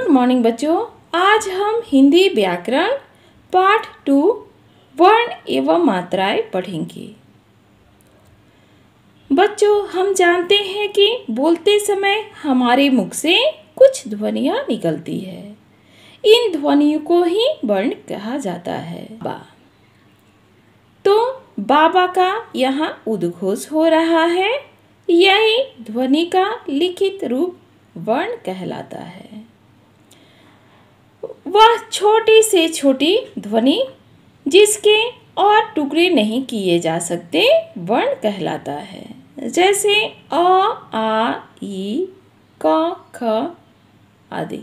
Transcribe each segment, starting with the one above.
Good morning बच्चों। आज हम हिंदी व्याकरण पाठ 2 वर्ण एवं मात्राएं पढ़ेंगे। बच्चों, हम जानते हैं कि बोलते समय हमारे मुख से कुछ ध्वनियां निकलती है। इन ध्वनियों को ही वर्ण कहा जाता है। तो बाबा का यहाँ उद्घोष हो रहा है। यही ध्वनि का लिखित रूप वर्ण कहलाता है। वह छोटी से छोटी ध्वनि जिसके और टुकड़े नहीं किए जा सकते वर्ण कहलाता है। जैसे अ, आ, ई, क, ख आदि।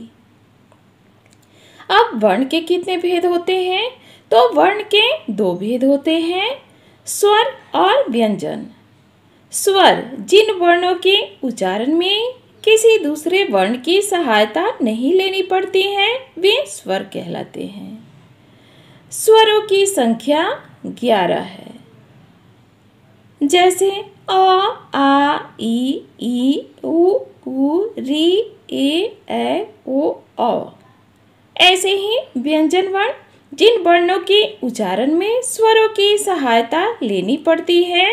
अब वर्ण के कितने भेद होते हैं? तो वर्ण के 2 भेद होते हैं, स्वर और व्यंजन। स्वर जिन वर्णों के उच्चारण में किसी दूसरे वर्ण की सहायता नहीं लेनी पड़ती है वे स्वर कहलाते हैं। स्वरों की संख्या 11 है। जैसे अ, आ, ई, उ, री, ए, ओ, औ। ऐसे ही व्यंजन वर्ण जिन वर्णों के उच्चारण में स्वरों की सहायता लेनी पड़ती है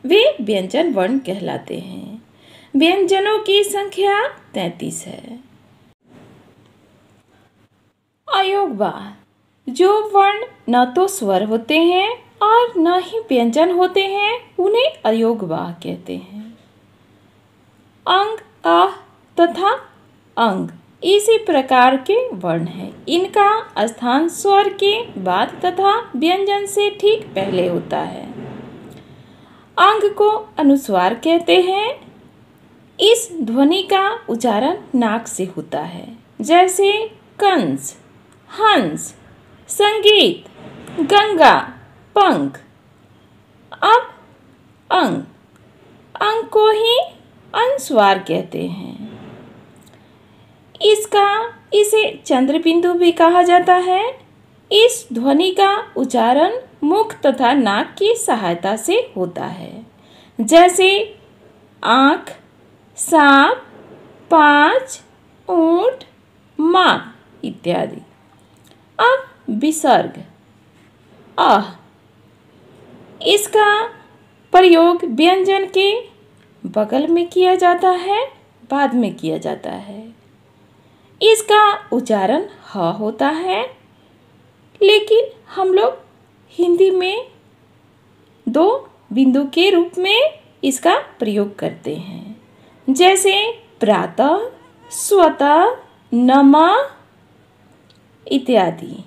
वे व्यंजन वर्ण कहलाते हैं। व्यंजनों की संख्या 33 है। अयोगवाह जो वर्ण न तो स्वर होते हैं और न ही व्यंजन होते हैं उन्हें अयोगवाह कहते हैं। अंग, अ तथा अंग इसी प्रकार के वर्ण हैं। इनका स्थान स्वर के बाद तथा व्यंजन से ठीक पहले होता है। अंग को अनुस्वार कहते हैं। इस ध्वनि का उच्चारण नाक से होता है। जैसे कंस, हंस, संगीत, गंगा, पंख। अब अंग, अंग को ही अनुस्वार कहते हैं। इसे चंद्र बिंदु भी कहा जाता है। इस ध्वनि का उच्चारण मुख तथा नाक की सहायता से होता है। जैसे आँख, सांप, पाँच, ऊंट, माँ इत्यादि। अब विसर्ग अह, इसका प्रयोग व्यंजन के बगल में किया जाता है, बाद में किया जाता है। इसका उच्चारण ह होता है, लेकिन हम लोग हिंदी में 2 बिंदु के रूप में इसका प्रयोग करते हैं। जैसे प्रातः, स्वतः, नमः इत्यादि।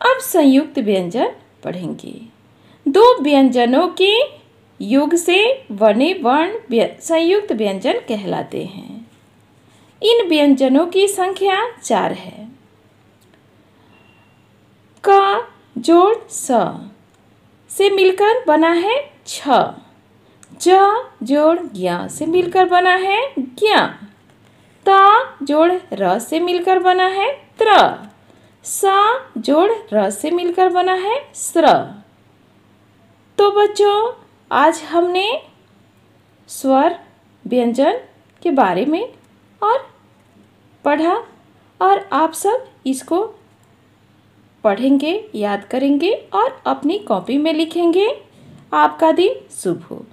अब संयुक्त व्यंजन पढ़ेंगे। 2 व्यंजनों के योग से बने वर्ण संयुक्त व्यंजन कहलाते हैं। इन व्यंजनों की संख्या 4 है। क जोड़ स से मिलकर बना है छ। ज जोड़ ज्ञ से मिलकर बना है ज्ञ। त जोड़ र से मिलकर बना है त्र। स जोड़ र से मिलकर बना है स्र। तो बच्चों, आज हमने स्वर व्यंजन के बारे में और पढ़ा और आप सब इसको पढ़ेंगे, याद करेंगे और अपनी कॉपी में लिखेंगे। आपका दिन शुभ हो।